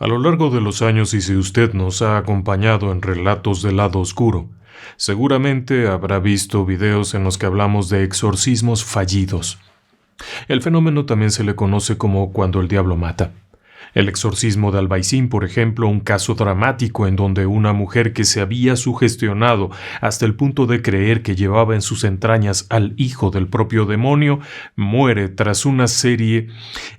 A lo largo de los años, y si usted nos ha acompañado en Relatos del Lado Oscuro, seguramente habrá visto videos en los que hablamos de exorcismos fallidos. El fenómeno también se le conoce como cuando el diablo mata. El exorcismo de Albaicín, por ejemplo, un caso dramático en donde una mujer que se había sugestionado hasta el punto de creer que llevaba en sus entrañas al hijo del propio demonio, muere tras una serie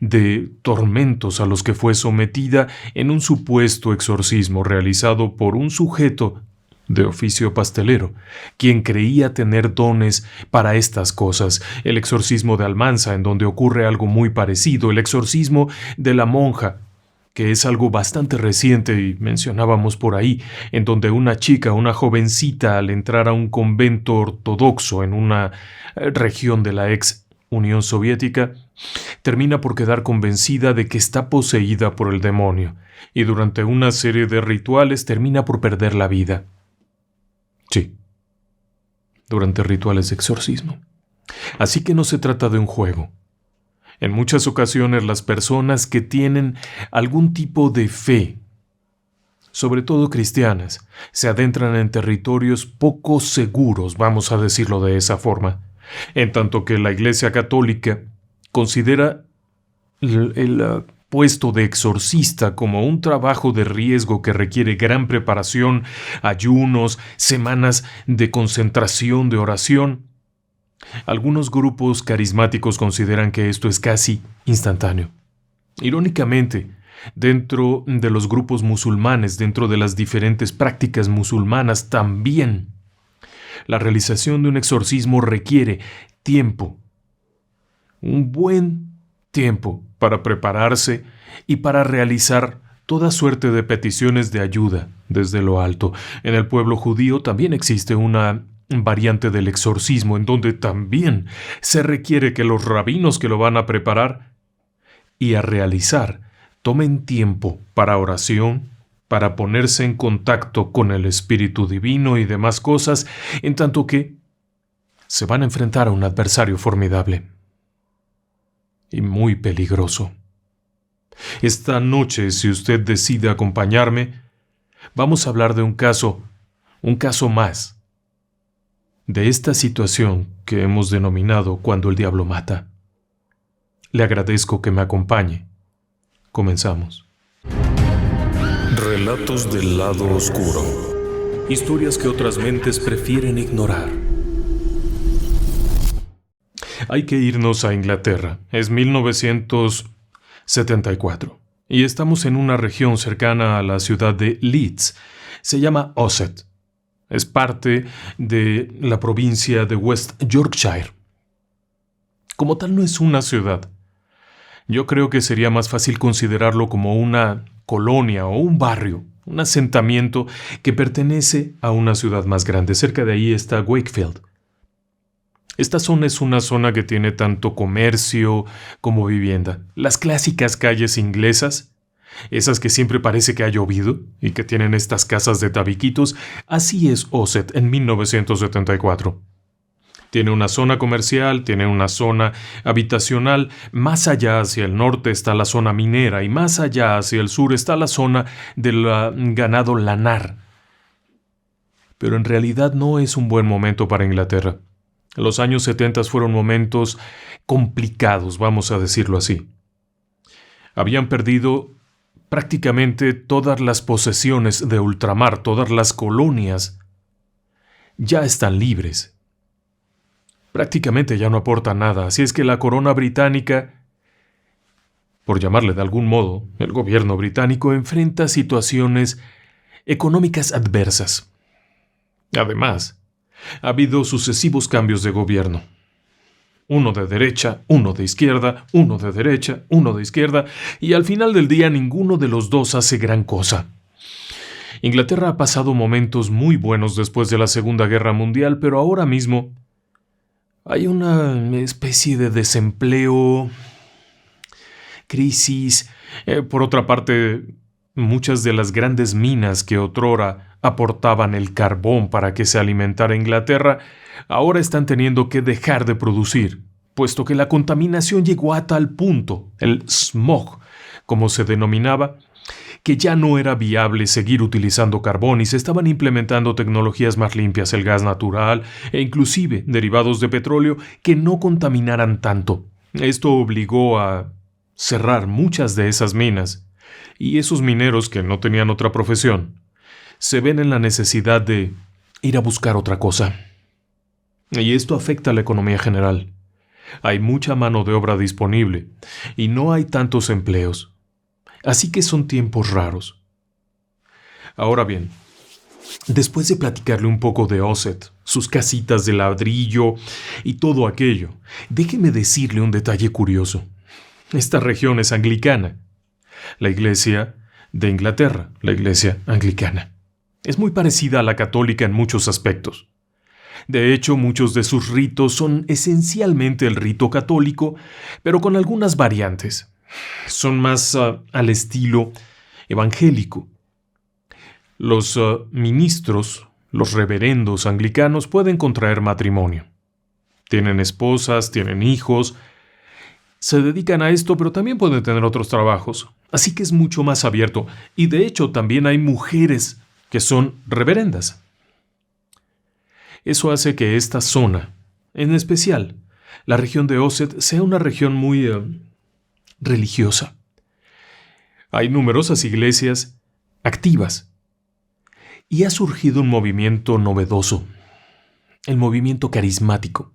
de tormentos a los que fue sometida en un supuesto exorcismo realizado por un sujeto de oficio pastelero, quien creía tener dones para estas cosas. El exorcismo de Almanza, en donde ocurre algo muy parecido. El exorcismo de la monja, que es algo bastante reciente y mencionábamos por ahí, en donde una chica, una jovencita, al entrar a un convento ortodoxo en una región de la ex Unión Soviética, termina por quedar convencida de que está poseída por el demonio, y durante una serie de rituales termina por perder la vida. Sí, durante rituales de exorcismo. Así que no se trata de un juego. En muchas ocasiones las personas que tienen algún tipo de fe, sobre todo cristianas, se adentran en territorios poco seguros, vamos a decirlo de esa forma, en tanto que la Iglesia Católica considera el puesto de exorcista como un trabajo de riesgo que requiere gran preparación, ayunos, semanas de concentración, de oración. Algunos grupos carismáticos consideran que esto es casi instantáneo. Irónicamente, dentro de los grupos musulmanes, dentro de las diferentes prácticas musulmanas también, la realización de un exorcismo requiere tiempo, un buen tiempo para prepararse y para realizar toda suerte de peticiones de ayuda desde lo alto. En el pueblo judío también existe una variante del exorcismo en donde también se requiere que los rabinos que lo van a preparar y a realizar tomen tiempo para oración, para ponerse en contacto con el Espíritu Divino y demás cosas, en tanto que se van a enfrentar a un adversario formidable y muy peligroso. Esta noche, si usted decide acompañarme, vamos a hablar de un caso más, de esta situación que hemos denominado cuando el diablo mata. Le agradezco que me acompañe. Comenzamos. Relatos del lado oscuro. Historias que otras mentes prefieren ignorar. Hay que irnos a Inglaterra. Es 1974. Y estamos en una región cercana a la ciudad de Leeds. Se llama Ossett. Es parte de la provincia de West Yorkshire. Como tal, no es una ciudad. Yo creo que sería más fácil considerarlo como una colonia o un barrio, un asentamiento que pertenece a una ciudad más grande. Cerca de ahí está Wakefield. Esta zona es una zona que tiene tanto comercio como vivienda. Las clásicas calles inglesas, esas que siempre parece que ha llovido y que tienen estas casas de tabiquitos, así es Ossett en 1974. Tiene una zona comercial, tiene una zona habitacional, más allá hacia el norte está la zona minera y más allá hacia el sur está la zona del ganado lanar. Pero en realidad no es un buen momento para Inglaterra. Los años 70 fueron momentos complicados, vamos a decirlo así. Habían perdido prácticamente todas las posesiones de ultramar, todas las colonias ya están libres. Prácticamente ya no aporta nada, así es que la corona británica, por llamarle de algún modo, el gobierno británico enfrenta situaciones económicas adversas. Además, ha habido sucesivos cambios de gobierno. Uno de derecha, uno de izquierda, uno de derecha, uno de izquierda, y al final del día ninguno de los dos hace gran cosa. Inglaterra ha pasado momentos muy buenos después de la Segunda Guerra Mundial, pero ahora mismo hay una especie de desempleo, crisis. Por otra parte, muchas de las grandes minas que otrora aportaban el carbón para que se alimentara Inglaterra, ahora están teniendo que dejar de producir, puesto que la contaminación llegó a tal punto, el smog, como se denominaba, que ya no era viable seguir utilizando carbón y se estaban implementando tecnologías más limpias, el gas natural e inclusive derivados de petróleo que no contaminaran tanto. Esto obligó a cerrar muchas de esas minas, y esos mineros que no tenían otra profesión se ven en la necesidad de ir a buscar otra cosa. Y esto afecta a la economía general. Hay mucha mano de obra disponible y no hay tantos empleos. Así que son tiempos raros. Ahora bien, después de platicarle un poco de Osset, sus casitas de ladrillo y todo aquello, déjeme decirle un detalle curioso. Esta región es anglicana. La iglesia de Inglaterra, la iglesia anglicana, es muy parecida a la católica en muchos aspectos. De hecho, muchos de sus ritos son esencialmente el rito católico, pero con algunas variantes. Son más al estilo evangélico. Los ministros, los reverendos anglicanos pueden contraer matrimonio. Tienen esposas, tienen hijos, se dedican a esto, pero también pueden tener otros trabajos. Así que es mucho más abierto. Y de hecho también hay mujeres que son reverendas. Eso hace que esta zona, en especial la región de Osset, sea una región muy religiosa. Hay numerosas iglesias activas y ha surgido un movimiento novedoso, el movimiento carismático.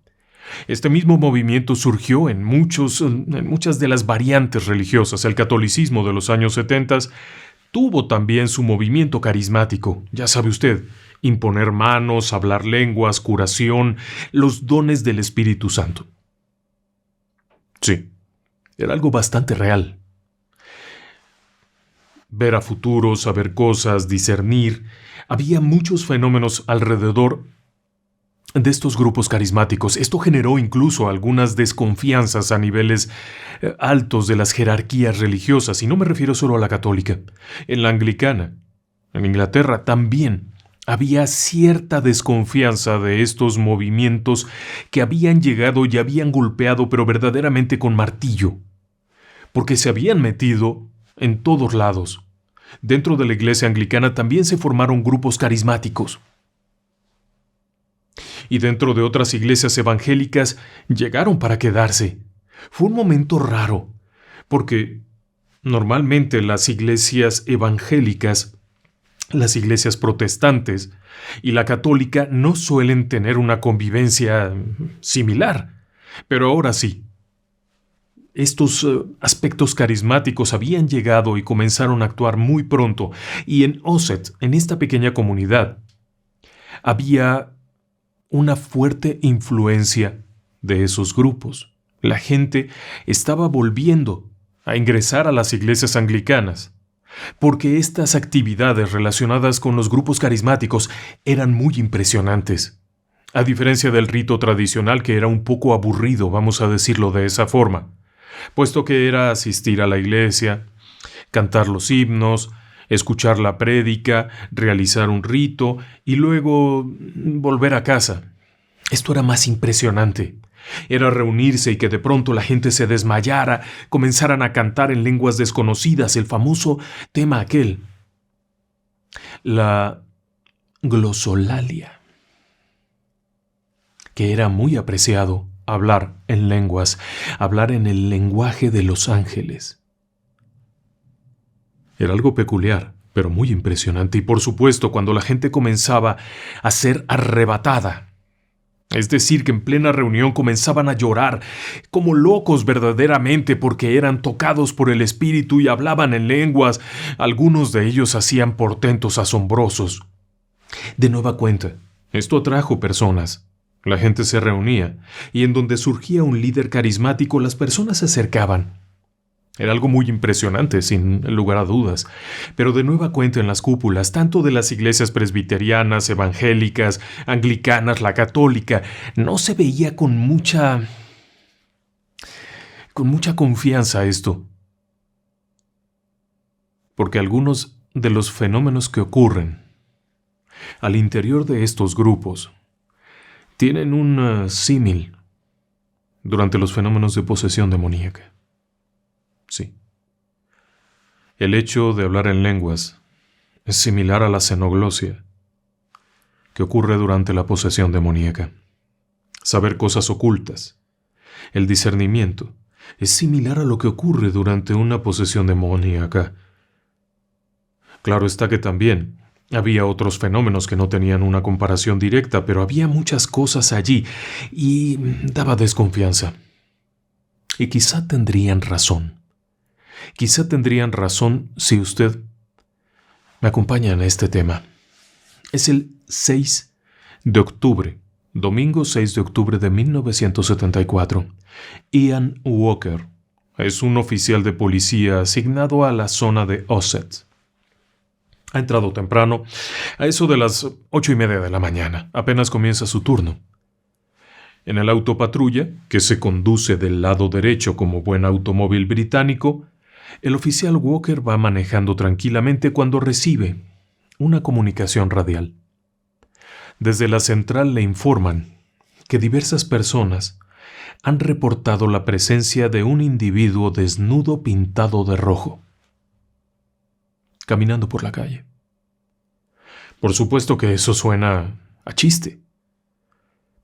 Este mismo movimiento surgió en muchas de las variantes religiosas. El catolicismo de los años 70 tuvo también su movimiento carismático, ya sabe usted, imponer manos, hablar lenguas, curación, los dones del Espíritu Santo. Sí, era algo bastante real. Ver a futuro, saber cosas, discernir. Había muchos fenómenos alrededor de estos grupos carismáticos. Esto generó incluso algunas desconfianzas a niveles altos de las jerarquías religiosas, y no me refiero solo a la católica. En la anglicana, en Inglaterra, también había cierta desconfianza de estos movimientos que habían llegado y habían golpeado, pero verdaderamente con martillo, porque se habían metido en todos lados. Dentro de la iglesia anglicana también se formaron grupos carismáticos. Y dentro de otras iglesias evangélicas llegaron para quedarse. Fue un momento raro, porque normalmente las iglesias evangélicas, las iglesias protestantes y la católica no suelen tener una convivencia similar, pero ahora sí. Estos aspectos carismáticos habían llegado y comenzaron a actuar muy pronto, y en Osset, en esta pequeña comunidad, había una fuerte influencia de esos grupos. La gente estaba volviendo a ingresar a las iglesias anglicanas, porque estas actividades relacionadas con los grupos carismáticos eran muy impresionantes. A diferencia del rito tradicional, que era un poco aburrido, vamos a decirlo de esa forma, puesto que era asistir a la iglesia, cantar los himnos, escuchar la prédica, realizar un rito y luego volver a casa. Esto era más impresionante. Era reunirse y que de pronto la gente se desmayara, comenzaran a cantar en lenguas desconocidas, el famoso tema aquel, la glosolalia, que era muy apreciado hablar en lenguas, hablar en el lenguaje de los ángeles. Era algo peculiar, pero muy impresionante, y por supuesto cuando la gente comenzaba a ser arrebatada, es decir, que en plena reunión comenzaban a llorar como locos verdaderamente porque eran tocados por el Espíritu y hablaban en lenguas. Algunos de ellos hacían portentos asombrosos. De nueva cuenta, esto atrajo personas. La gente se reunía y en donde surgía un líder carismático, las personas se acercaban. Era algo muy impresionante, sin lugar a dudas. Pero de nueva cuenta en las cúpulas, tanto de las iglesias presbiterianas, evangélicas, anglicanas, la católica, no se veía con mucha confianza esto. Porque algunos de los fenómenos que ocurren al interior de estos grupos tienen un símil durante los fenómenos de posesión demoníaca. Sí. El hecho de hablar en lenguas es similar a la xenoglosia, que ocurre durante la posesión demoníaca. Saber cosas ocultas, el discernimiento, es similar a lo que ocurre durante una posesión demoníaca. Claro está que también había otros fenómenos que no tenían una comparación directa, pero había muchas cosas allí y daba desconfianza. Y quizá tendrían razón. Quizá tendrían razón si usted me acompaña en este tema. Es el 6 de octubre, domingo 6 de octubre de 1974. Ian Walker es un oficial de policía asignado a la zona de Osset. Ha entrado temprano, a eso de las 8:30 de la mañana. Apenas comienza su turno. En el auto patrulla, que se conduce del lado derecho como buen automóvil británico, el oficial Walker va manejando tranquilamente cuando recibe una comunicación radial. Desde la central le informan que diversas personas han reportado la presencia de un individuo desnudo pintado de rojo, caminando por la calle. Por supuesto que eso suena a chiste,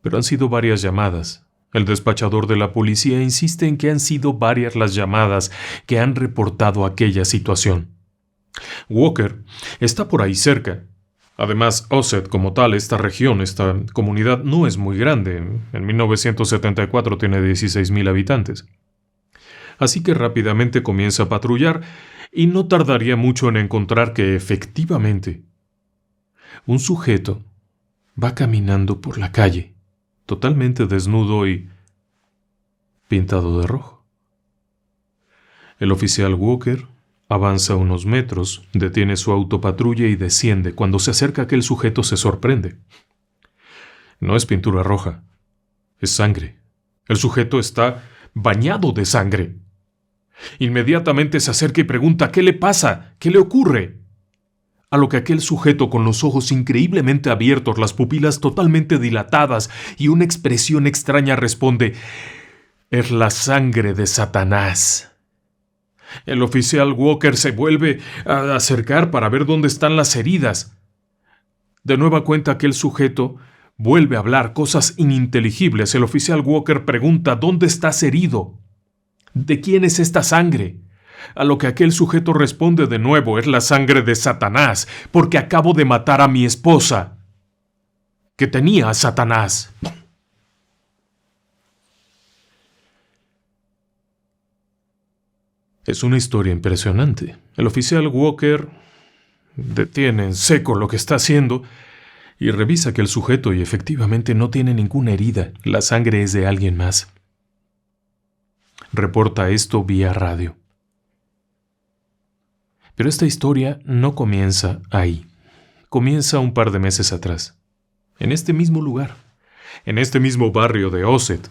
pero han sido varias llamadas. El despachador de la policía insiste en que han sido varias las llamadas que han reportado aquella situación. Walker está por ahí cerca. Además, Osset como tal, esta región, esta comunidad no es muy grande. En 1974 tiene 16,000 habitantes. Así que rápidamente comienza a patrullar y no tardaría mucho en encontrar que efectivamente un sujeto va caminando por la calle, totalmente desnudo y pintado de rojo. El oficial Walker avanza unos metros, detiene su autopatrulla y desciende. Cuando se acerca a aquel sujeto se sorprende. No es pintura roja, es sangre. El sujeto está bañado de sangre. Inmediatamente se acerca y pregunta: ¿qué le pasa? ¿Qué le ocurre? A lo que aquel sujeto, con los ojos increíblemente abiertos, las pupilas totalmente dilatadas y una expresión extraña, responde: es la sangre de Satanás. El oficial Walker se vuelve a acercar para ver dónde están las heridas. De nueva cuenta aquel sujeto vuelve a hablar cosas ininteligibles. El oficial Walker pregunta: ¿dónde estás herido? ¿De quién es esta sangre? A lo que aquel sujeto responde de nuevo: es la sangre de Satanás, porque acabo de matar a mi esposa, que tenía a Satanás. Es una historia impresionante. El oficial Walker detiene en seco lo que está haciendo y revisa que el sujeto y efectivamente no tiene ninguna herida. La sangre es de alguien más. Reporta esto vía radio. Pero esta historia no comienza ahí. Comienza un par de meses atrás, en este mismo lugar, en este mismo barrio de Osset.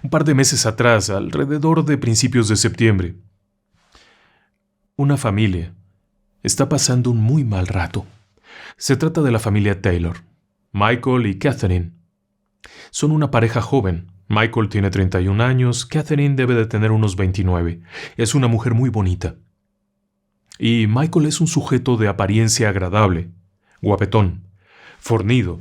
Un par de meses atrás, alrededor de principios de septiembre, una familia está pasando un muy mal rato. Se trata de la familia Taylor. Michael y Catherine son una pareja joven. Michael tiene 31 años, Catherine debe de tener unos 29. Es una mujer muy bonita. Y Michael es un sujeto de apariencia agradable, guapetón, fornido.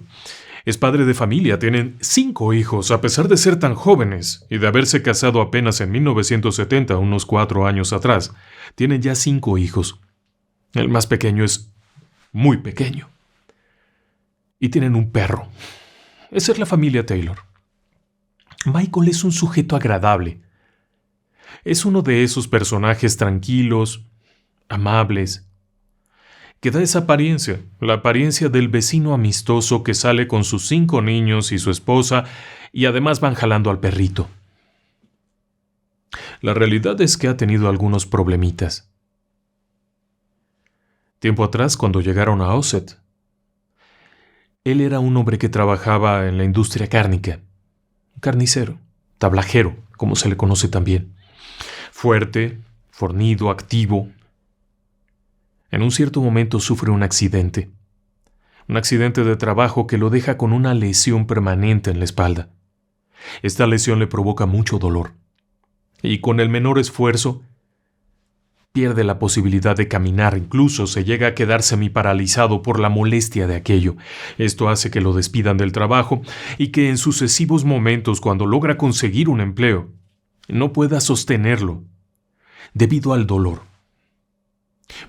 Es padre de familia, tienen 5 hijos, a pesar de ser tan jóvenes y de haberse casado apenas en 1970, unos 4 años atrás. Tienen ya 5 hijos. El más pequeño es muy pequeño. Y tienen un perro. Esa es la familia Taylor. Michael es un sujeto agradable. Es uno de esos personajes tranquilos, amables, que da esa apariencia, la apariencia del vecino amistoso que sale con sus 5 niños y su esposa y además van jalando al perrito. La realidad es que ha tenido algunos problemitas. Tiempo atrás, cuando llegaron a Osset, él era un hombre que trabajaba en la industria cárnica, carnicero, tablajero, como se le conoce también. Fuerte, fornido, activo. En un cierto momento sufre un accidente de trabajo que lo deja con una lesión permanente en la espalda. Esta lesión le provoca mucho dolor y con el menor esfuerzo Pierde la posibilidad de caminar, incluso se llega a quedar semiparalizado por la molestia de aquello. Esto hace que lo despidan del trabajo y que en sucesivos momentos, cuando logra conseguir un empleo, no pueda sostenerlo debido al dolor.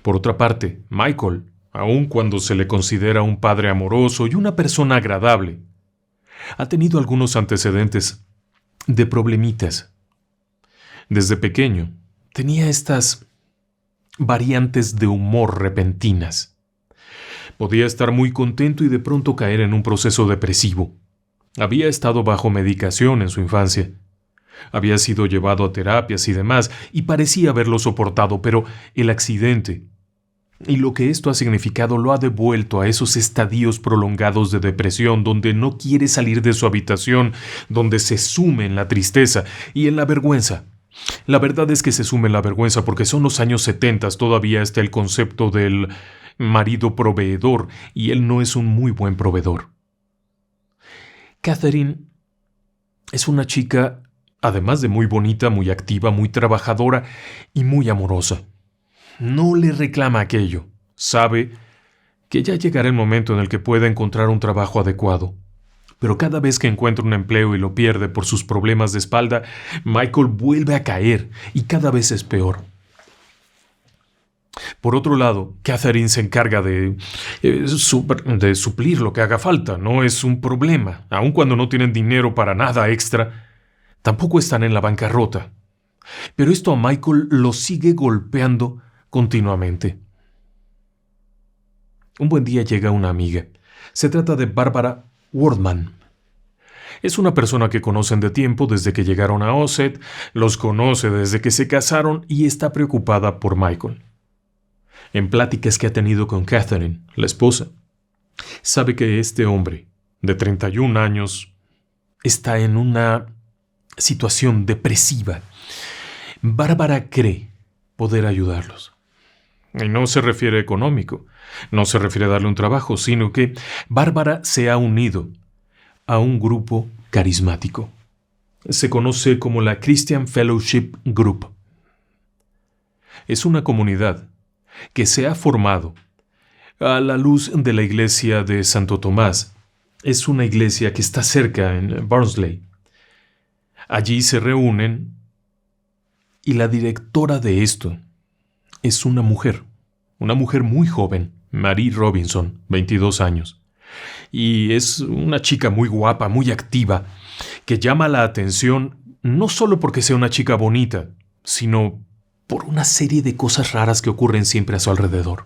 Por otra parte, Michael, aun cuando se le considera un padre amoroso y una persona agradable, ha tenido algunos antecedentes de problemitas. Desde pequeño, tenía estas variantes de humor repentinas. Podía estar muy contento y de pronto caer en un proceso depresivo. Había estado bajo medicación en su infancia. Había sido llevado a terapias y demás, y parecía haberlo soportado, pero el accidente y lo que esto ha significado lo ha devuelto a esos estadios prolongados de depresión donde no quiere salir de su habitación, donde se sume en la tristeza y en la vergüenza. La verdad es que se sume en la vergüenza porque son los años 70, todavía está el concepto del marido proveedor y él no es un muy buen proveedor. Catherine es una chica, además de muy bonita, muy activa, muy trabajadora y muy amorosa. No le reclama aquello. Sabe que ya llegará el momento en el que pueda encontrar un trabajo adecuado. Pero cada vez que encuentra un empleo y lo pierde por sus problemas de espalda, Michael vuelve a caer y cada vez es peor. Por otro lado, Catherine se encarga de suplir lo que haga falta. No es un problema. Aun cuando no tienen dinero para nada extra, tampoco están en la bancarrota. Pero esto a Michael lo sigue golpeando continuamente. Un buen día llega una amiga. Se trata de Barbara Wardman. Es una persona que conocen de tiempo desde que llegaron a OSET, los conoce desde que se casaron y está preocupada por Michael. En pláticas que ha tenido con Catherine, la esposa, sabe que este hombre, de 31 años, está en una situación depresiva. Bárbara cree poder ayudarlos. Y no se refiere a económico, no se refiere a darle un trabajo, sino que Bárbara se ha unido a un grupo carismático. Se conoce como la Christian Fellowship Group. Es una comunidad que se ha formado a la luz de la iglesia de Santo Tomás. Es una iglesia que está cerca en Barnsley. Allí se reúnen y la directora de esto es una mujer muy joven, Mary Robinson, 22 años. Y es una chica muy guapa, muy activa, que llama la atención no solo porque sea una chica bonita, sino por una serie de cosas raras que ocurren siempre a su alrededor.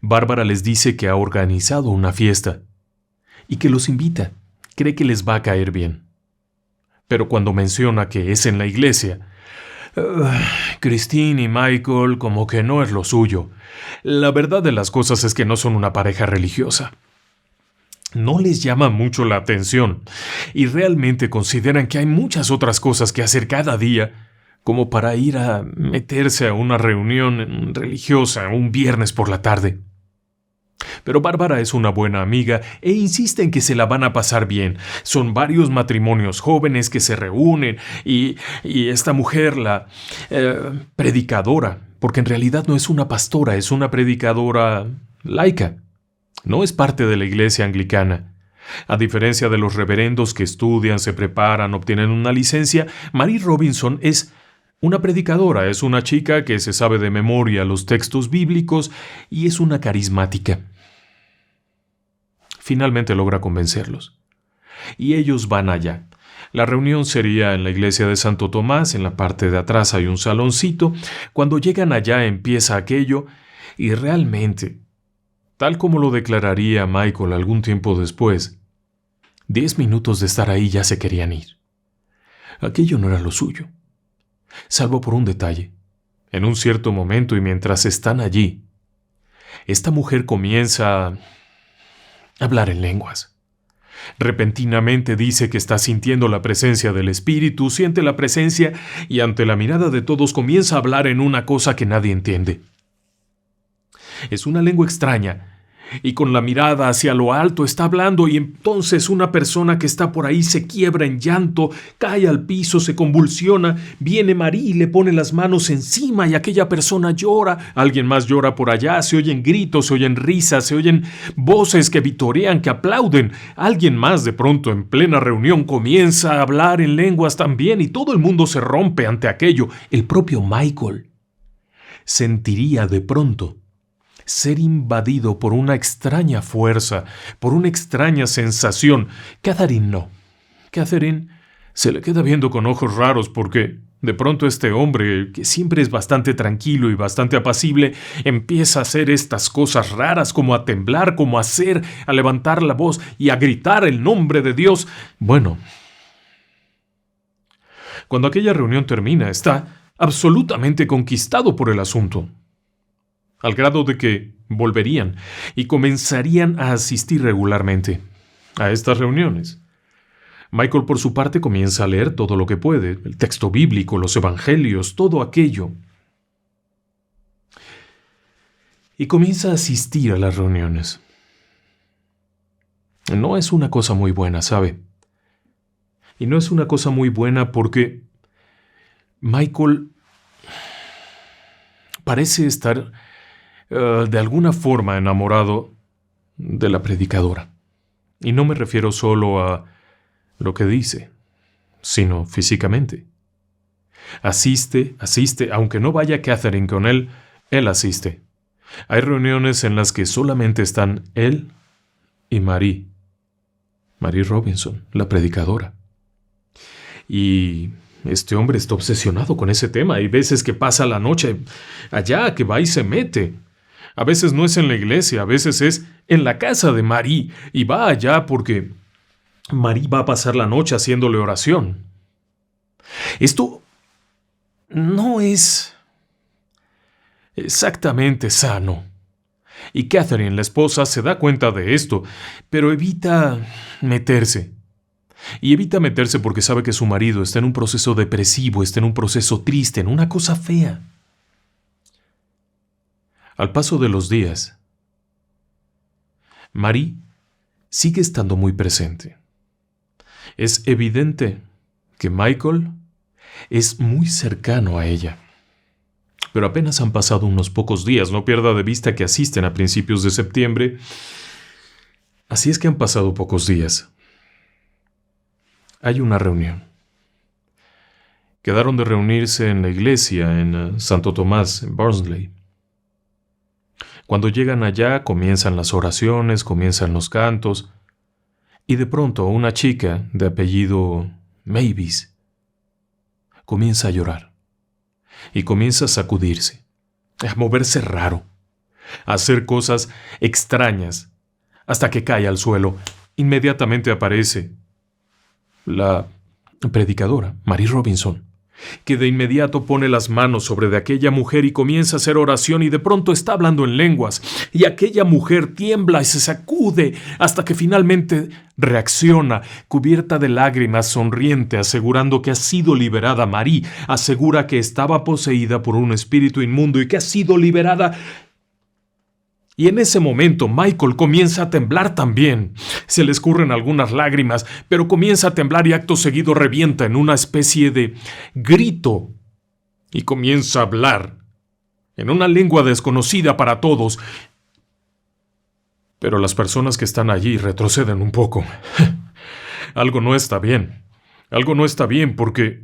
Bárbara les dice que ha organizado una fiesta y que los invita. Cree que les va a caer bien. Pero cuando menciona que es en la iglesia, Christine y Michael como que no es lo suyo. La verdad de las cosas es que no son una pareja religiosa. No les llama mucho la atención y realmente consideran que hay muchas otras cosas que hacer cada día como para ir a meterse a una reunión religiosa un viernes por la tarde. Pero Bárbara es una buena amiga e insiste en que se la van a pasar bien. Son varios matrimonios jóvenes que se reúnen y esta mujer, la predicadora, porque en realidad no es una pastora, es una predicadora laica. No es parte de la iglesia anglicana. A diferencia de los reverendos que estudian, se preparan, obtienen una licencia, Mary Robinson es una predicadora, es una chica que se sabe de memoria los textos bíblicos y es una carismática. Finalmente logra convencerlos. Y ellos van allá. La reunión sería en la iglesia de Santo Tomás, en la parte de atrás hay un saloncito. Cuando llegan allá empieza aquello y realmente, tal como lo declararía Michael algún tiempo después, 10 minutos de estar ahí ya se querían ir. Aquello no era lo suyo. Salvo por un detalle. En un cierto momento y mientras están allí, esta mujer comienza a hablar en lenguas. Repentinamente dice que está sintiendo la presencia del Espíritu, siente la presencia y ante la mirada de todos comienza a hablar en una cosa que nadie entiende. Es una lengua extraña y con la mirada hacia lo alto está hablando, y entonces una persona que está por ahí se quiebra en llanto, cae al piso, se convulsiona, viene María y le pone las manos encima y aquella persona llora, alguien más llora por allá, se oyen gritos, se oyen risas, se oyen voces que vitorean, que aplauden, alguien más de pronto en plena reunión comienza a hablar en lenguas también y todo el mundo se rompe ante aquello. El propio Michael sentiría de pronto ser invadido por una extraña fuerza, por una extraña sensación. Catherine no. Catherine se le queda viendo con ojos raros porque de pronto este hombre, que siempre es bastante tranquilo y bastante apacible, empieza a hacer estas cosas raras, como a temblar, como a levantar la voz y a gritar el nombre de Dios. Bueno, cuando aquella reunión termina, está absolutamente conquistado por el asunto, al grado de que volverían y comenzarían a asistir regularmente a estas reuniones. Michael, por su parte, comienza a leer todo lo que puede, el texto bíblico, los evangelios, todo aquello. Y comienza a asistir a las reuniones. No es una cosa muy buena, ¿sabe? Y no es una cosa muy buena porque Michael parece estar de alguna forma enamorado de la predicadora. Y no me refiero solo a lo que dice, sino físicamente. Asiste, aunque no vaya Catherine con él asiste. Hay reuniones en las que solamente están él y Marie Robinson, la predicadora. Y este hombre está obsesionado con ese tema. Hay veces que pasa la noche allá, que va y se mete. A veces no es en la iglesia, a veces es en la casa de Marie, y va allá porque Marie va a pasar la noche haciéndole oración. Esto no es exactamente sano. Y Catherine, la esposa, se da cuenta de esto, pero evita meterse. Y evita meterse porque sabe que su marido está en un proceso depresivo, está en un proceso triste, en una cosa fea. Al paso de los días, Marie sigue estando muy presente. Es evidente que Michael es muy cercano a ella. Pero apenas han pasado unos pocos días, no pierda de vista que asisten a principios de septiembre. Así es que han pasado pocos días. Hay una reunión. Quedaron de reunirse en la iglesia en Santo Tomás, en Barnsley. Cuando llegan allá, comienzan las oraciones, comienzan los cantos, y de pronto una chica de apellido Mavis comienza a llorar, y comienza a sacudirse, a moverse raro, a hacer cosas extrañas, hasta que cae al suelo. Inmediatamente aparece la predicadora, Marie Robinson, que de inmediato pone las manos sobre de aquella mujer y comienza a hacer oración, y de pronto está hablando en lenguas, y aquella mujer tiembla y se sacude hasta que finalmente reacciona, cubierta de lágrimas, sonriente, asegurando que ha sido liberada. Marie asegura que estaba poseída por un espíritu inmundo y que ha sido liberada. Y en ese momento Michael comienza a temblar también. Se le escurren algunas lágrimas, pero comienza a temblar y acto seguido revienta en una especie de grito y comienza a hablar en una lengua desconocida para todos. Pero las personas que están allí retroceden un poco. Algo no está bien. Algo no está bien porque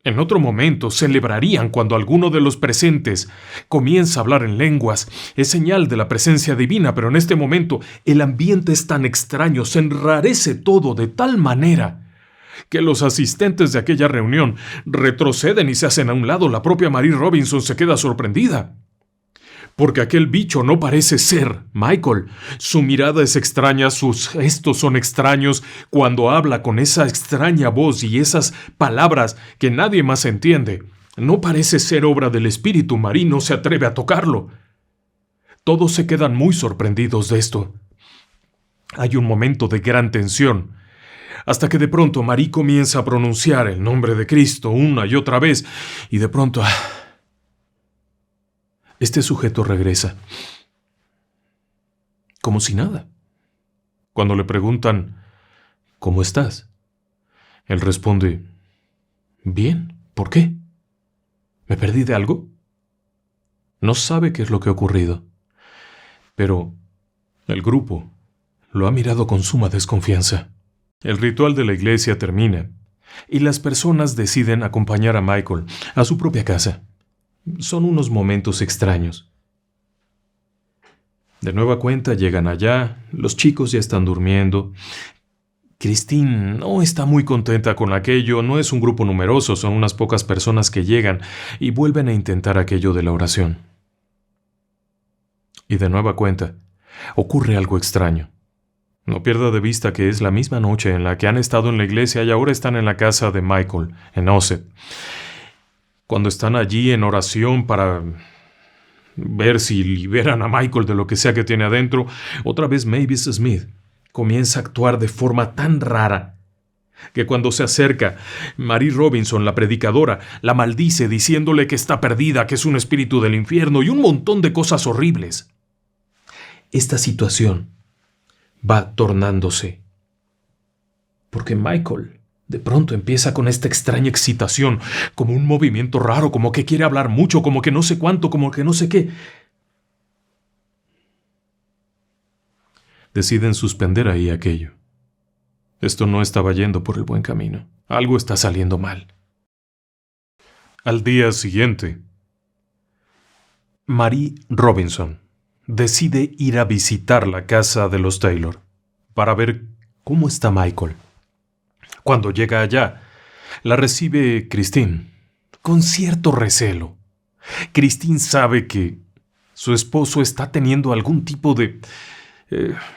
en otro momento celebrarían cuando alguno de los presentes comienza a hablar en lenguas. Es señal de la presencia divina, pero en este momento el ambiente es tan extraño, se enrarece todo de tal manera que los asistentes de aquella reunión retroceden y se hacen a un lado. La propia Marie Robinson se queda sorprendida, porque aquel bicho no parece ser Michael. Su mirada es extraña, sus gestos son extraños cuando habla con esa extraña voz y esas palabras que nadie más entiende. No parece ser obra del espíritu. Marie no se atreve a tocarlo. Todos se quedan muy sorprendidos de esto. Hay un momento de gran tensión, hasta que de pronto Marie comienza a pronunciar el nombre de Cristo una y otra vez, y de pronto este sujeto regresa. como si nada. Cuando le preguntan, ¿cómo estás?, él responde, bien, ¿por qué? ¿Me perdí de algo? No sabe qué es lo que ha ocurrido, pero el grupo lo ha mirado con suma desconfianza. El ritual de la iglesia termina y las personas deciden acompañar a Michael a su propia casa. Son unos momentos extraños. De nueva cuenta llegan allá, los chicos ya están durmiendo. Christine no está muy contenta con aquello, no es un grupo numeroso, son unas pocas personas que llegan y vuelven a intentar aquello de la oración. Y de nueva cuenta, ocurre algo extraño. No pierda de vista que es la misma noche en la que han estado en la iglesia y ahora están en la casa de Michael, en Ossett. Cuando están allí en oración para ver si liberan a Michael de lo que sea que tiene adentro, otra vez Mavis Smith comienza a actuar de forma tan rara que cuando se acerca, Mary Robinson, la predicadora, la maldice diciéndole que está perdida, que es un espíritu del infierno y un montón de cosas horribles. Esta situación va tornándose porque Michael de pronto empieza con esta extraña excitación, como un movimiento raro, como que quiere hablar mucho, como que no sé cuánto, como que no sé qué. Deciden suspender ahí aquello. Esto no estaba yendo por el buen camino. Algo está saliendo mal. Al día siguiente, Mary Robinson decide ir a visitar la casa de los Taylor para ver cómo está Michael. Cuando llega allá, la recibe Christine, con cierto recelo. Christine sabe que su esposo está teniendo algún tipo de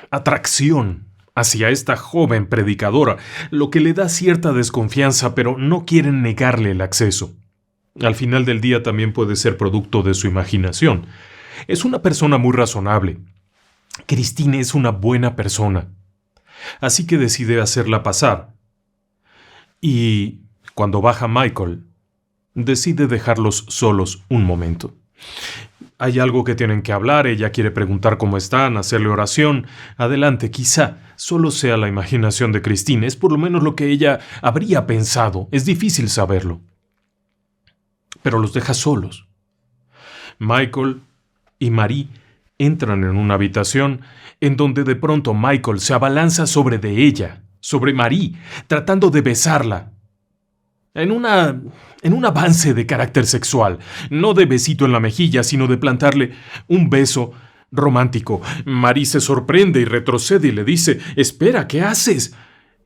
atracción hacia esta joven predicadora, lo que le da cierta desconfianza, pero no quieren negarle el acceso. Al final del día también puede ser producto de su imaginación. Es una persona muy razonable. Christine es una buena persona. Así que decide hacerla pasar. Y cuando baja Michael, decide dejarlos solos un momento. Hay algo que tienen que hablar, ella quiere preguntar cómo están, hacerle oración. Adelante, quizá solo sea la imaginación de Christine, es por lo menos lo que ella habría pensado, es difícil saberlo. Pero los deja solos. Michael y Mary entran en una habitación en donde de pronto Michael se abalanza sobre de ella, sobre Mary, tratando de besarla. En un avance de carácter sexual, no de besito en la mejilla, sino de plantarle un beso romántico. Mary se sorprende y retrocede y le dice, «Espera, ¿qué haces?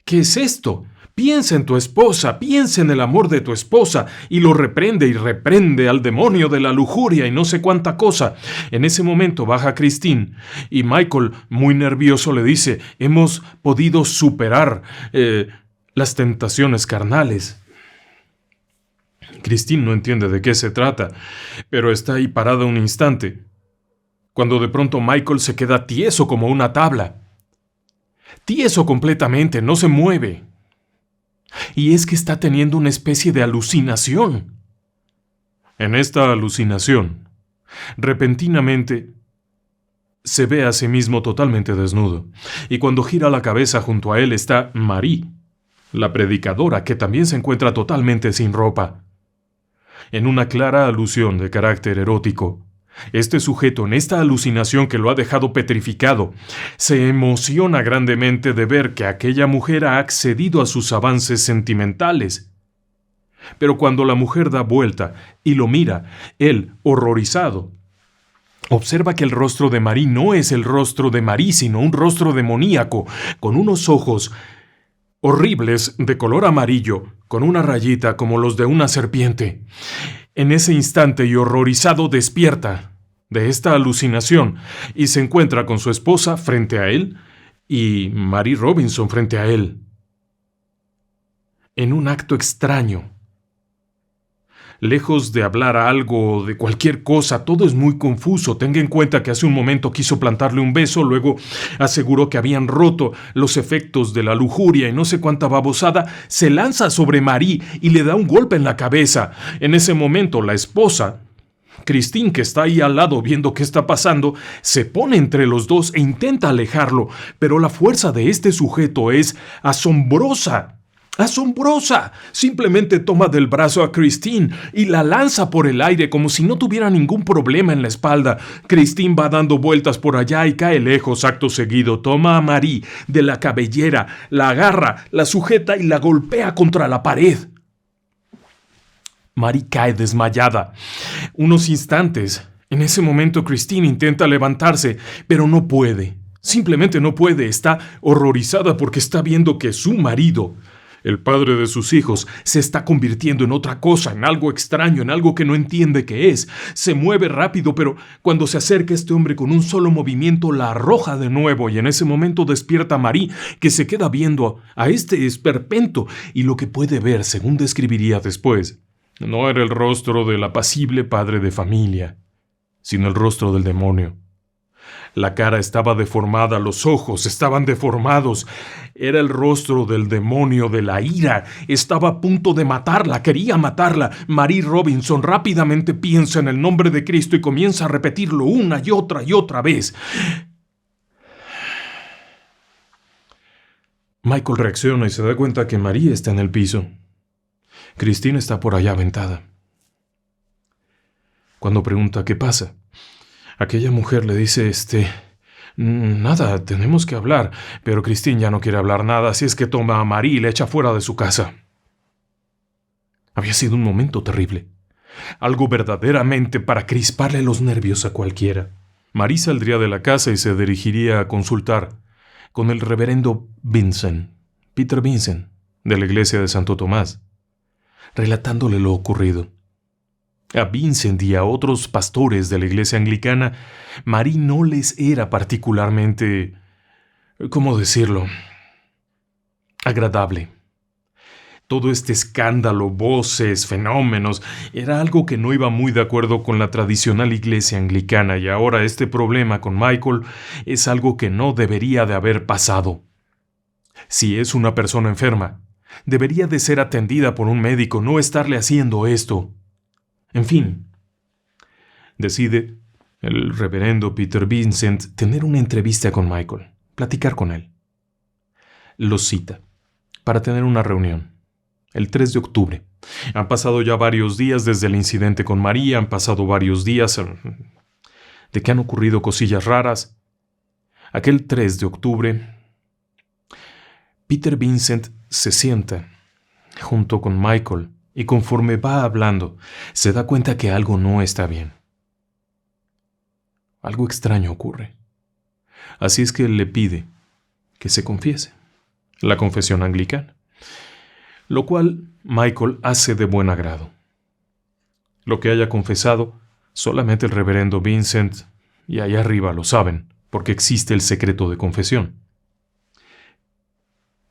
¿Qué es esto? Piensa en tu esposa, piensa en el amor de tu esposa», y lo reprende y reprende al demonio de la lujuria y no sé cuánta cosa. En ese momento baja Christine y Michael, muy nervioso, le dice, «Hemos podido superar las tentaciones carnales». Christine no entiende de qué se trata, pero está ahí parada un instante, cuando de pronto Michael se queda tieso como una tabla. Tieso completamente, no se mueve. Y es que está teniendo una especie de alucinación. En esta alucinación, repentinamente, se ve a sí mismo totalmente desnudo, y cuando gira la cabeza junto a él está Mary, la predicadora, que también se encuentra totalmente sin ropa. En una clara alusión de carácter erótico, este sujeto, en esta alucinación que lo ha dejado petrificado, se emociona grandemente de ver que aquella mujer ha accedido a sus avances sentimentales. Pero cuando la mujer da vuelta y lo mira, él, horrorizado, observa que el rostro de Mary no es el rostro de Mary, sino un rostro demoníaco, con unos ojos horribles de color amarillo, con una rayita como los de una serpiente. En ese instante y horrorizado despierta de esta alucinación y se encuentra con su esposa frente a él y Mary Robinson frente a él. En un acto extraño. Lejos de hablar algo, de cualquier cosa, todo es muy confuso. Tenga en cuenta que hace un momento quiso plantarle un beso, luego aseguró que habían roto los efectos de la lujuria y no sé cuánta babosada, se lanza sobre Mary y le da un golpe en la cabeza. En ese momento la esposa Christine, que está ahí al lado viendo qué está pasando, se pone entre los dos e intenta alejarlo, pero la fuerza de este sujeto es asombrosa. ¡Asombrosa! Simplemente toma del brazo a Christine y la lanza por el aire como si no tuviera ningún problema en la espalda. Christine va dando vueltas por allá y cae lejos. Acto seguido toma a Marie de la cabellera, la agarra, la sujeta y la golpea contra la pared. Marie cae desmayada. Unos instantes. En ese momento Christine intenta levantarse, pero no puede. Simplemente no puede. Está horrorizada porque está viendo que su marido, el padre de sus hijos, se está convirtiendo en otra cosa, en algo extraño, en algo que no entiende qué es. Se mueve rápido, pero cuando se acerca este hombre con un solo movimiento la arroja de nuevo y en ese momento despierta a Marie, que se queda viendo a este esperpento y lo que puede ver, según describiría después, no era el rostro del apacible padre de familia, sino el rostro del demonio. La cara estaba deformada, los ojos estaban deformados. Era el rostro del demonio de la ira. Estaba a punto de matarla, quería matarla. Marie Robinson rápidamente piensa en el nombre de Cristo y comienza a repetirlo una y otra vez. Michael reacciona y se da cuenta que Marie está en el piso. Christine está por allá aventada. Cuando pregunta qué pasa, aquella mujer le dice, nada, tenemos que hablar, pero Christine ya no quiere hablar nada, así es que toma a Marie y la echa fuera de su casa. Había sido un momento terrible, algo verdaderamente para crisparle los nervios a cualquiera. Marie saldría de la casa y se dirigiría a consultar con el reverendo Vincent, Peter Vincent, de la iglesia de Santo Tomás, relatándole lo ocurrido. A Vincent y a otros pastores de la iglesia anglicana, Marie no les era particularmente, ¿cómo decirlo?, agradable. Todo este escándalo, voces, fenómenos, era algo que no iba muy de acuerdo con la tradicional iglesia anglicana y ahora este problema con Michael es algo que no debería de haber pasado. Si es una persona enferma, debería de ser atendida por un médico, no estarle haciendo esto. En fin, decide el reverendo Peter Vincent tener una entrevista con Michael, platicar con él. Lo cita para tener una reunión, el 3 de octubre. Han pasado ya varios días desde el incidente con María, han pasado varios días de que han ocurrido cosillas raras. Aquel 3 de octubre, Peter Vincent se sienta junto con Michael y conforme va hablando, se da cuenta que algo no está bien. Algo extraño ocurre. Así es que él le pide que se confiese, la confesión anglicana, lo cual Michael hace de buen agrado. Lo que haya confesado, solamente el reverendo Vincent y allá arriba lo saben, porque existe el secreto de confesión.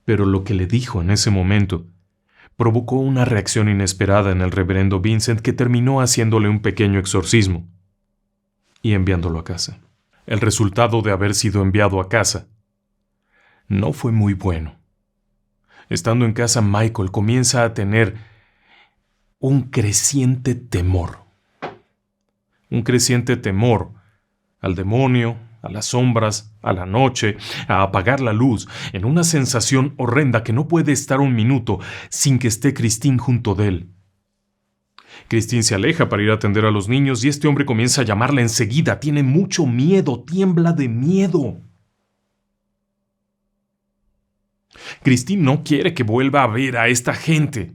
Pero lo que le dijo en ese momento provocó una reacción inesperada en el reverendo Vincent que terminó haciéndole un pequeño exorcismo y enviándolo a casa. El resultado de haber sido enviado a casa no fue muy bueno. Estando en casa, Michael comienza a tener un creciente temor. Un creciente temor al demonio, a las sombras, a la noche, a apagar la luz, en una sensación horrenda que no puede estar un minuto sin que esté Christine junto de él. Christine se aleja para ir a atender a los niños y este hombre comienza a llamarla enseguida. Tiene mucho miedo, tiembla de miedo. Christine no quiere que vuelva a ver a esta gente,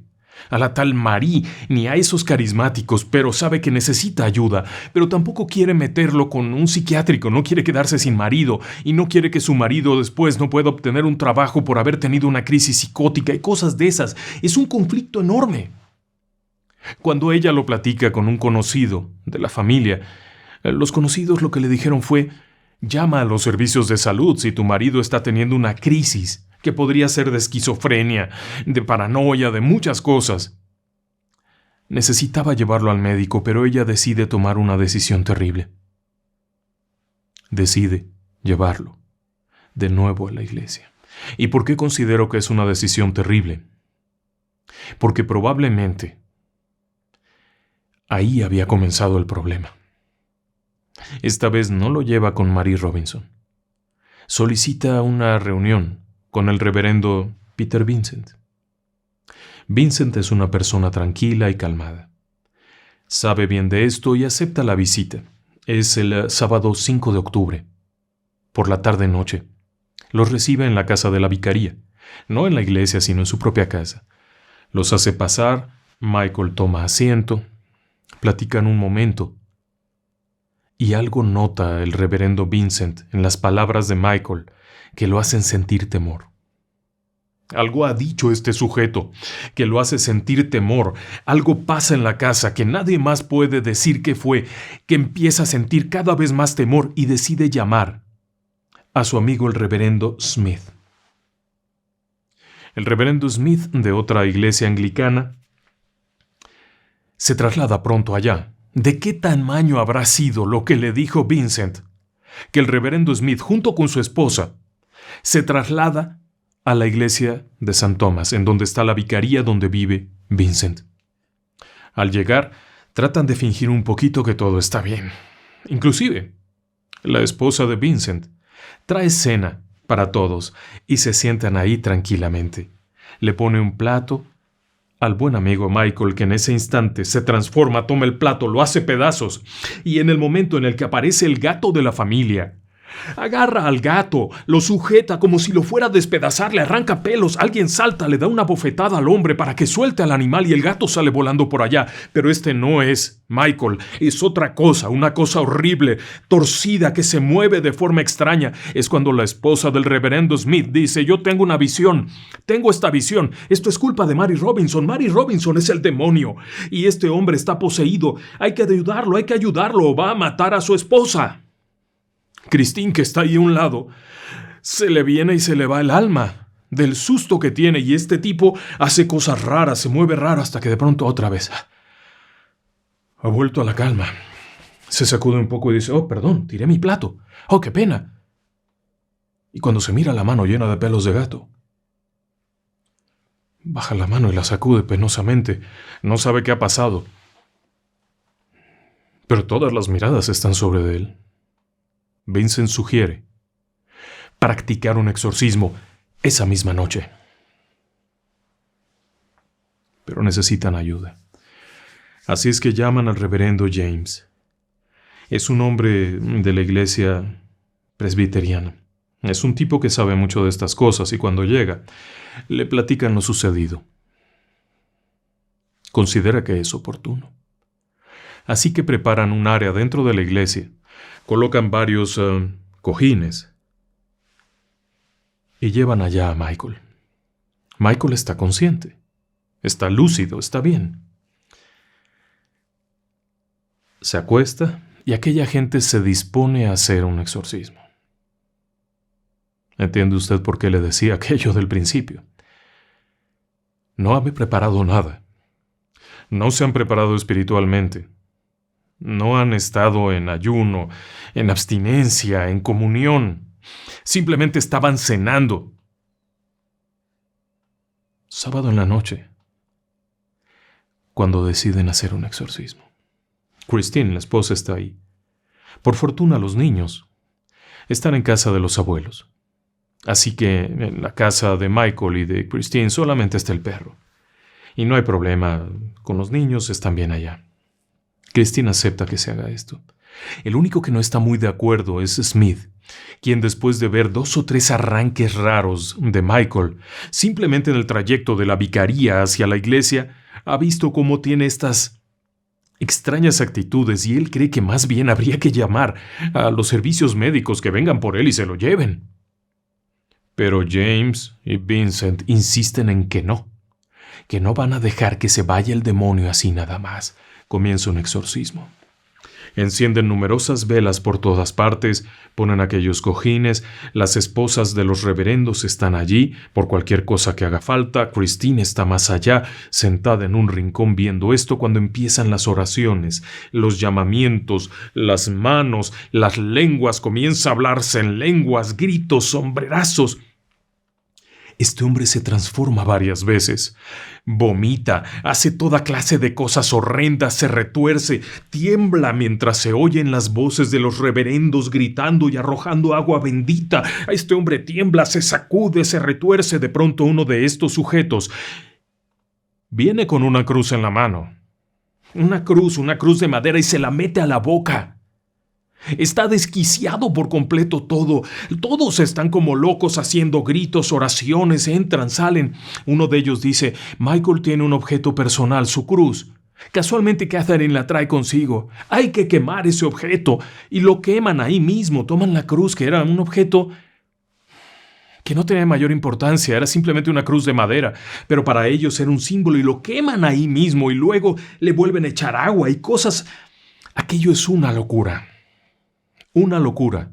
a la tal Marie, ni a esos carismáticos, pero sabe que necesita ayuda, pero tampoco quiere meterlo con un psiquiátrico, no quiere quedarse sin marido, y no quiere que su marido después no pueda obtener un trabajo por haber tenido una crisis psicótica y cosas de esas. Es un conflicto enorme. Cuando ella lo platica con un conocido de la familia, los conocidos lo que le dijeron fue: llama a los servicios de salud si tu marido está teniendo una crisis, que podría ser de esquizofrenia, de paranoia, de muchas cosas. Necesitaba llevarlo al médico, pero ella decide tomar una decisión terrible. Decide llevarlo de nuevo a la iglesia. ¿Y por qué considero que es una decisión terrible? Porque probablemente Ahí había comenzado el problema. Esta vez no lo lleva con Mary Robinson. Solicita una reunión con el reverendo Peter Vincent. Vincent es una persona tranquila y calmada. Sabe bien de esto y acepta la visita. Es el sábado 5 de octubre, por la tarde-noche. Los recibe en la casa de la vicaría, no en la iglesia, sino en su propia casa. Los hace pasar, Michael toma asiento, platican un momento, y algo nota el reverendo Vincent en las palabras de Michael que lo hacen sentir temor. Algo ha dicho este sujeto que lo hace sentir temor. Algo pasa en la casa que nadie más puede decir qué fue, que empieza a sentir cada vez más temor y decide llamar a su amigo el reverendo Smith. El reverendo Smith, de otra iglesia anglicana, se traslada pronto allá. ¿De qué tamaño habrá sido lo que le dijo Vincent? Que el reverendo Smith, junto con su esposa, se traslada a la iglesia de St. Thomas, en donde está la vicaría donde vive Vincent. Al llegar, tratan de fingir un poquito que todo está bien. Inclusive, la esposa de Vincent trae cena para todos y se sientan ahí tranquilamente. Le pone un plato al buen amigo Michael, que en ese instante se transforma, toma el plato, lo hace pedazos, y en el momento en el que aparece el gato de la familia, agarra al gato, lo sujeta como si lo fuera a despedazar, le arranca pelos, alguien salta, le da una bofetada al hombre para que suelte al animal y el gato sale volando por allá. Pero este no es Michael, es otra cosa, una cosa horrible, torcida, que se mueve de forma extraña. Es cuando la esposa del reverendo Smith dice: yo tengo una visión, tengo esta visión, esto es culpa de Mary Robinson es el demonio, y este hombre está poseído, hay que ayudarlo o va a matar a su esposa. Christine, que está ahí a un lado, se le viene y se le va el alma del susto que tiene, y este tipo hace cosas raras, se mueve raro hasta que de pronto otra vez ha vuelto a la calma. Se sacude un poco y dice: oh, perdón, tiré mi plato. Oh, qué pena. Y cuando se mira la mano llena de pelos de gato, baja la mano y la sacude penosamente. No sabe qué ha pasado, pero todas las miradas están sobre él. Vincent sugiere practicar un exorcismo esa misma noche. Pero necesitan ayuda. Así es que llaman al reverendo James. Es un hombre de la iglesia presbiteriana. Es un tipo que sabe mucho de estas cosas y cuando llega, le platican lo sucedido. Considera que es oportuno. Así que preparan un área dentro de la iglesia. Colocan varios cojines y llevan allá a Michael. Michael está consciente, está lúcido, está bien. Se acuesta y aquella gente se dispone a hacer un exorcismo. ¿Entiende usted por qué le decía aquello del principio? No han preparado nada. No se han preparado espiritualmente. No han estado en ayuno, en abstinencia, en comunión. Simplemente estaban cenando. Sábado en la noche, cuando deciden hacer un exorcismo. Christine, la esposa, está ahí. Por fortuna, los niños están en casa de los abuelos. Así que en la casa de Michael y de Christine solamente está el perro. Y no hay problema con los niños, están bien allá. Christine acepta que se haga esto. El único que no está muy de acuerdo es Smith, quien después de ver 2 o 3 arranques raros de Michael, simplemente en el trayecto de la vicaría hacia la iglesia, ha visto cómo tiene estas extrañas actitudes y él cree que más bien habría que llamar a los servicios médicos que vengan por él y se lo lleven. Pero James y Vincent insisten en que no van a dejar que se vaya el demonio así nada más. Comienza un exorcismo. Encienden numerosas velas por todas partes, ponen aquellos cojines, las esposas de los reverendos están allí por cualquier cosa que haga falta. Christine está más allá, sentada en un rincón viendo esto cuando empiezan las oraciones, los llamamientos, las manos, las lenguas, comienza a hablarse en lenguas, gritos, sombrerazos. Este hombre se transforma varias veces. Vomita, hace toda clase de cosas horrendas, se retuerce, tiembla mientras se oyen las voces de los reverendos gritando y arrojando agua bendita. Este hombre tiembla, se sacude, se retuerce. De pronto uno de estos sujetos viene con una cruz en la mano. Una cruz de madera, y se la mete a la boca. Está desquiciado por completo todo. Todos están como locos haciendo gritos, oraciones, entran, salen. Uno de ellos dice: Michael tiene un objeto personal, su cruz. Casualmente Catherine la trae consigo. Hay que quemar ese objeto. Y lo queman ahí mismo. Toman la cruz, que era un objeto que no tenía mayor importancia, era simplemente una cruz de madera, pero para ellos era un símbolo, y lo queman ahí mismo y luego le vuelven a echar agua y cosas. Aquello es una locura. Una locura.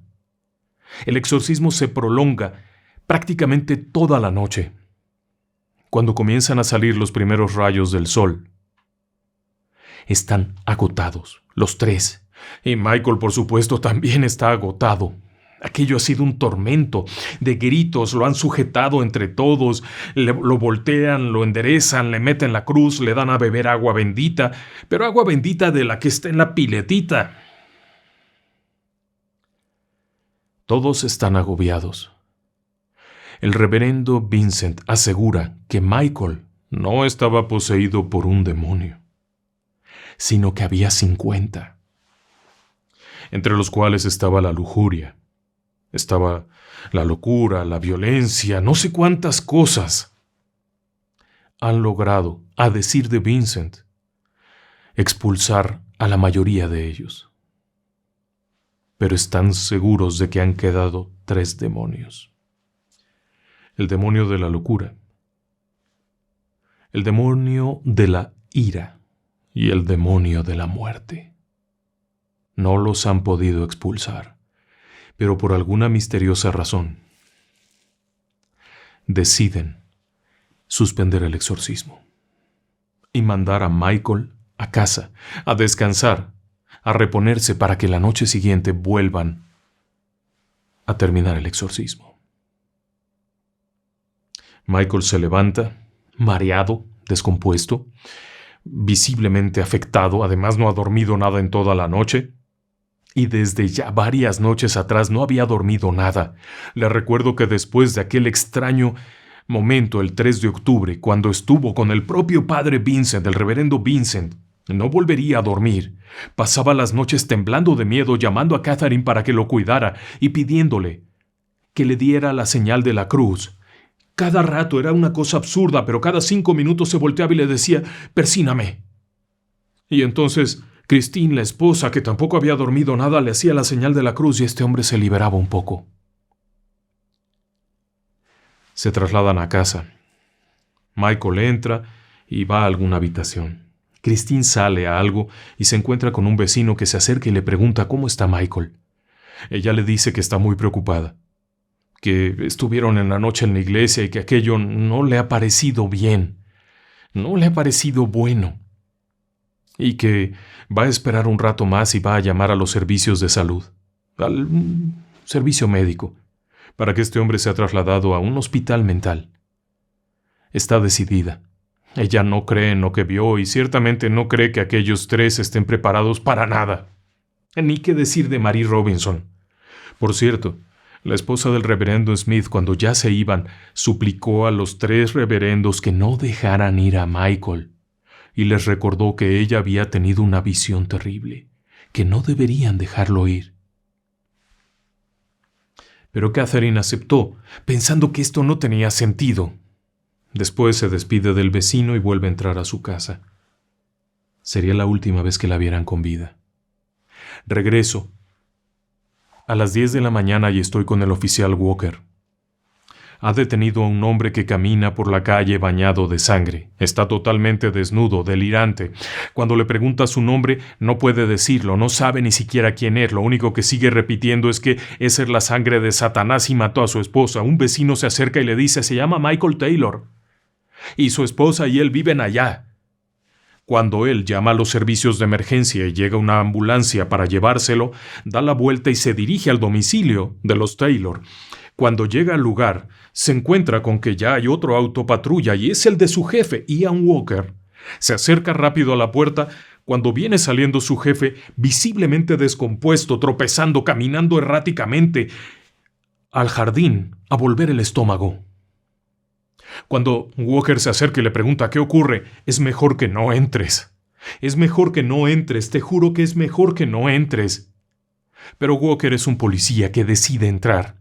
El exorcismo se prolonga prácticamente toda la noche. Cuando comienzan a salir los primeros rayos del sol, están agotados, los tres. Y Michael, por supuesto, también está agotado. Aquello ha sido un tormento de gritos, lo han sujetado entre todos, lo voltean, lo enderezan, le meten la cruz, le dan a beber agua bendita, pero agua bendita de la que está en la piletita. Todos están agobiados. El reverendo Vincent asegura que Michael no estaba poseído por un demonio, sino que había 50, entre los cuales estaba la lujuria, estaba la locura, la violencia, no sé cuántas cosas. Han logrado, a decir de Vincent, expulsar a la mayoría de ellos. Pero están seguros de que han quedado 3 demonios. El demonio de la locura, el demonio de la ira y el demonio de la muerte. No los han podido expulsar, pero por alguna misteriosa razón deciden suspender el exorcismo y mandar a Michael a casa, a descansar, a reponerse para que la noche siguiente vuelvan a terminar el exorcismo. Michael se levanta, mareado, descompuesto, visiblemente afectado, además no ha dormido nada en toda la noche, y desde ya varias noches atrás no había dormido nada. Le recuerdo que después de aquel extraño momento, el 3 de octubre, cuando estuvo con el propio padre Vincent, el reverendo Vincent, no volvería a dormir. Pasaba las noches temblando de miedo, llamando a Catherine para que lo cuidara y pidiéndole que le diera la señal de la cruz. Cada rato era una cosa absurda, pero cada 5 minutos se volteaba y le decía: persíname. Y entonces Christine, la esposa, que tampoco había dormido nada, le hacía la señal de la cruz y este hombre se liberaba un poco. Se trasladan a casa. Michael entra y va a alguna habitación. Christine sale a algo y se encuentra con un vecino que se acerca y le pregunta cómo está Michael. Ella le dice que está muy preocupada, que estuvieron en la noche en la iglesia y que aquello no le ha parecido bien, no le ha parecido bueno, y que va a esperar un rato más y va a llamar a los servicios de salud, al servicio médico, para que este hombre sea trasladado a un hospital mental. Está decidida. Ella no cree en lo que vio y ciertamente no cree que aquellos 3 estén preparados para nada. Ni qué decir de Mary Robinson. Por cierto, la esposa del reverendo Smith, cuando ya se iban, suplicó a los 3 reverendos que no dejaran ir a Michael y les recordó que ella había tenido una visión terrible, que no deberían dejarlo ir. Pero Catherine aceptó, pensando que esto no tenía sentido. Después se despide del vecino y vuelve a entrar a su casa. Sería la última vez que la vieran con vida. Regreso a las 10 de la mañana y estoy con el oficial Walker. Ha detenido a un hombre que camina por la calle bañado de sangre. Está totalmente desnudo, delirante. Cuando le pregunta su nombre, no puede decirlo, no sabe ni siquiera quién es. Lo único que sigue repitiendo es que esa es la sangre de Satanás y mató a su esposa. Un vecino se acerca y le dice: se llama Michael Taylor. Y su esposa y él viven allá. Cuando él llama a los servicios de emergencia y llega una ambulancia para llevárselo, da la vuelta y se dirige al domicilio de los Taylor. Cuando llega al lugar, se encuentra con que ya hay otro auto patrulla y es el de su jefe, Ian Walker. Se acerca rápido a la puerta cuando viene saliendo su jefe, visiblemente descompuesto, tropezando, caminando erráticamente, al jardín a volver el estómago. Cuando Walker se acerca y le pregunta qué ocurre, es mejor que no entres. Es mejor que no entres, te juro que es mejor que no entres. Pero Walker es un policía que decide entrar.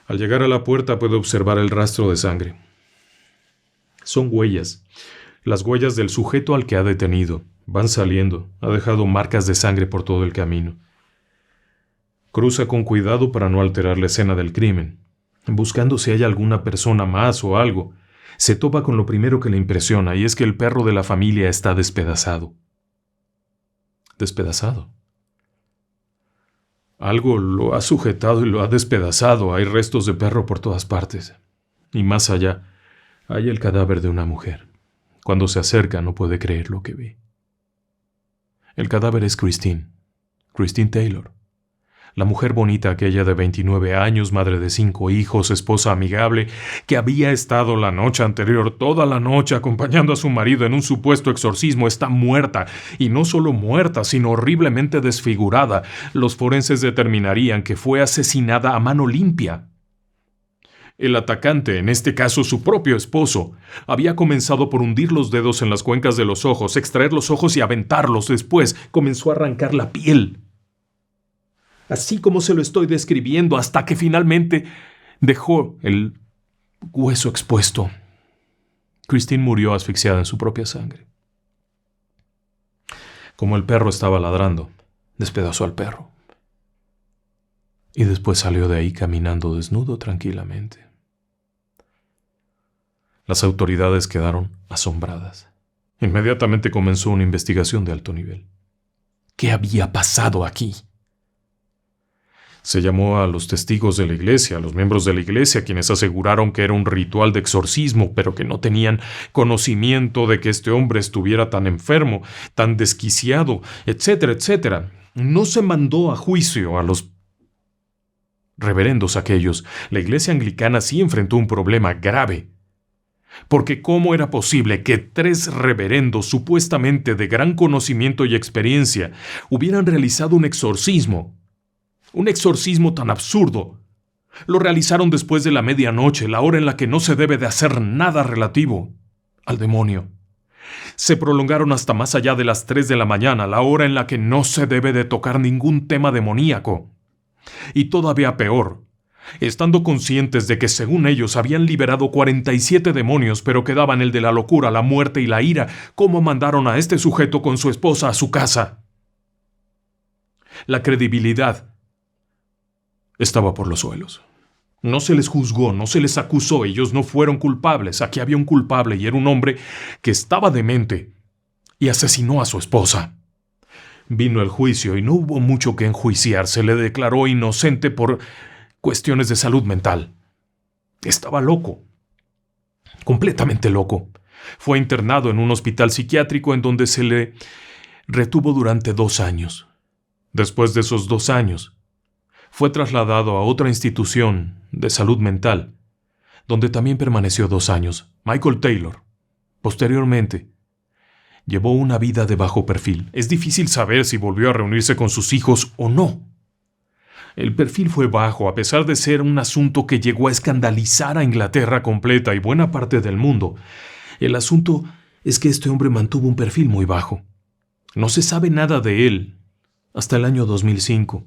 Al llegar a la puerta puede observar el rastro de sangre. Son huellas, las huellas del sujeto al que ha detenido. Van saliendo, ha dejado marcas de sangre por todo el camino. Cruza con cuidado para no alterar la escena del crimen, buscando si hay alguna persona más o algo. Se topa con lo primero que le impresiona, y es que el perro de la familia está despedazado. Despedazado. Algo lo ha sujetado y lo ha despedazado. Hay restos de perro por todas partes. Y más allá, hay el cadáver de una mujer. Cuando se acerca no puede creer lo que ve. El cadáver es Christine Taylor. La mujer bonita aquella de 29 años, madre de 5 hijos, esposa amigable, que había estado la noche anterior, toda la noche, acompañando a su marido en un supuesto exorcismo, está muerta. Y no solo muerta, sino horriblemente desfigurada. Los forenses determinarían que fue asesinada a mano limpia. El atacante, en este caso su propio esposo, había comenzado por hundir los dedos en las cuencas de los ojos, extraer los ojos y aventarlos. Después comenzó a arrancar la piel. Así como se lo estoy describiendo, hasta que finalmente dejó el hueso expuesto. Christine murió asfixiada en su propia sangre. Como el perro estaba ladrando, despedazó al perro. Y después salió de ahí caminando desnudo tranquilamente. Las autoridades quedaron asombradas. Inmediatamente comenzó una investigación de alto nivel. ¿Qué había pasado aquí? Se llamó a los testigos de la iglesia, a los miembros de la iglesia, quienes aseguraron que era un ritual de exorcismo, pero que no tenían conocimiento de que este hombre estuviera tan enfermo, tan desquiciado, etcétera, etcétera. No se mandó a juicio a los reverendos aquellos. La iglesia anglicana sí enfrentó un problema grave. Porque ¿cómo era posible que 3 reverendos supuestamente de gran conocimiento y experiencia hubieran realizado un exorcismo? Un exorcismo tan absurdo. Lo realizaron después de la medianoche, la hora en la que no se debe de hacer nada relativo al demonio. Se prolongaron hasta más allá de las 3 de la mañana, la hora en la que no se debe de tocar ningún tema demoníaco. Y todavía peor, estando conscientes de que según ellos habían liberado 47 demonios, pero quedaban el de la locura, la muerte y la ira, ¿cómo mandaron a este sujeto con su esposa a su casa? La credibilidad estaba por los suelos. No se les juzgó, no se les acusó, ellos no fueron culpables. Aquí había un culpable y era un hombre que estaba demente y asesinó a su esposa. Vino el juicio y no hubo mucho que enjuiciar. Se le declaró inocente por cuestiones de salud mental. Estaba loco, completamente loco. Fue internado en un hospital psiquiátrico en donde se le retuvo durante 2 años. Después de esos 2 años, fue trasladado a otra institución de salud mental, donde también permaneció 2 años. Michael Taylor, posteriormente, llevó una vida de bajo perfil. Es difícil saber si volvió a reunirse con sus hijos o no. El perfil fue bajo, a pesar de ser un asunto que llegó a escandalizar a Inglaterra completa y buena parte del mundo. El asunto es que este hombre mantuvo un perfil muy bajo. No se sabe nada de él hasta el año 2005.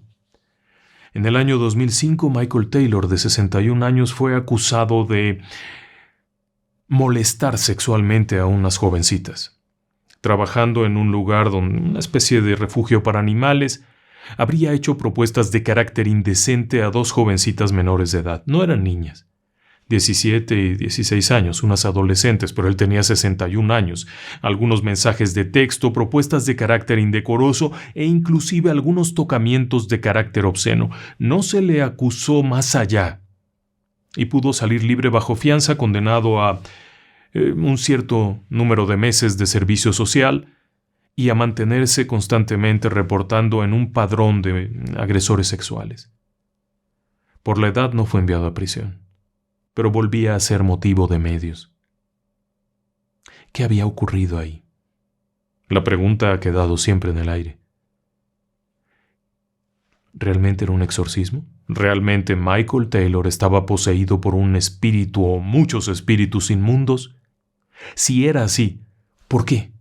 En el año 2005, Michael Taylor, de 61 años, fue acusado de molestar sexualmente a unas jovencitas. Trabajando en un lugar una especie de refugio para animales, habría hecho propuestas de carácter indecente a 2 jovencitas menores de edad. No eran niñas, 17 y 16 años, unas adolescentes, pero él tenía 61 años. Algunos mensajes de texto, propuestas de carácter indecoroso e inclusive algunos tocamientos de carácter obsceno. No se le acusó más allá y pudo salir libre bajo fianza, condenado a un cierto número de meses de servicio social y a mantenerse constantemente reportando en un padrón de agresores sexuales. Por la edad no fue enviado a prisión. pero volvía a ser motivo de medios. ¿Qué había ocurrido ahí? La pregunta ha quedado siempre en el aire. ¿Realmente era un exorcismo? ¿Realmente Michael Taylor estaba poseído por un espíritu o muchos espíritus inmundos? Si era así, ¿por qué?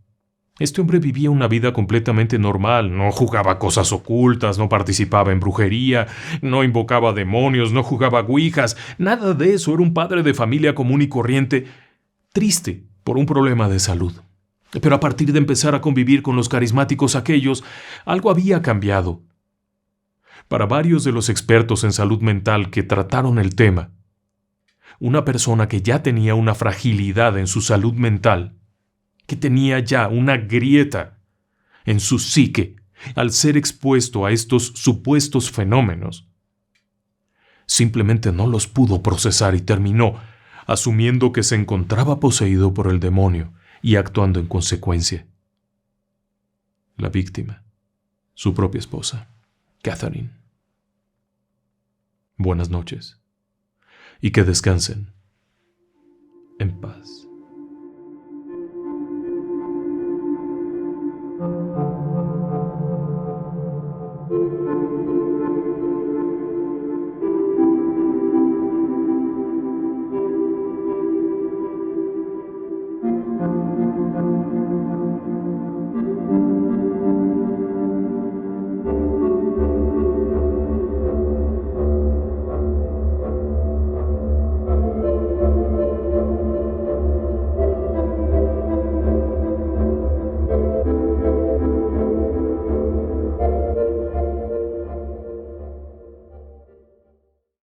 Este hombre vivía una vida completamente normal, no jugaba cosas ocultas, no participaba en brujería, no invocaba demonios, no jugaba ouijas, nada de eso. Era un padre de familia común y corriente, triste por un problema de salud. Pero a partir de empezar a convivir con los carismáticos aquellos, algo había cambiado. Para varios de los expertos en salud mental que trataron el tema, una persona que ya tenía una fragilidad en su salud mental, que tenía ya una grieta en su psique al ser expuesto a estos supuestos fenómenos, simplemente no los pudo procesar y terminó asumiendo que se encontraba poseído por el demonio y actuando en consecuencia. La víctima, su propia esposa, Catherine. Buenas noches y que descansen en paz.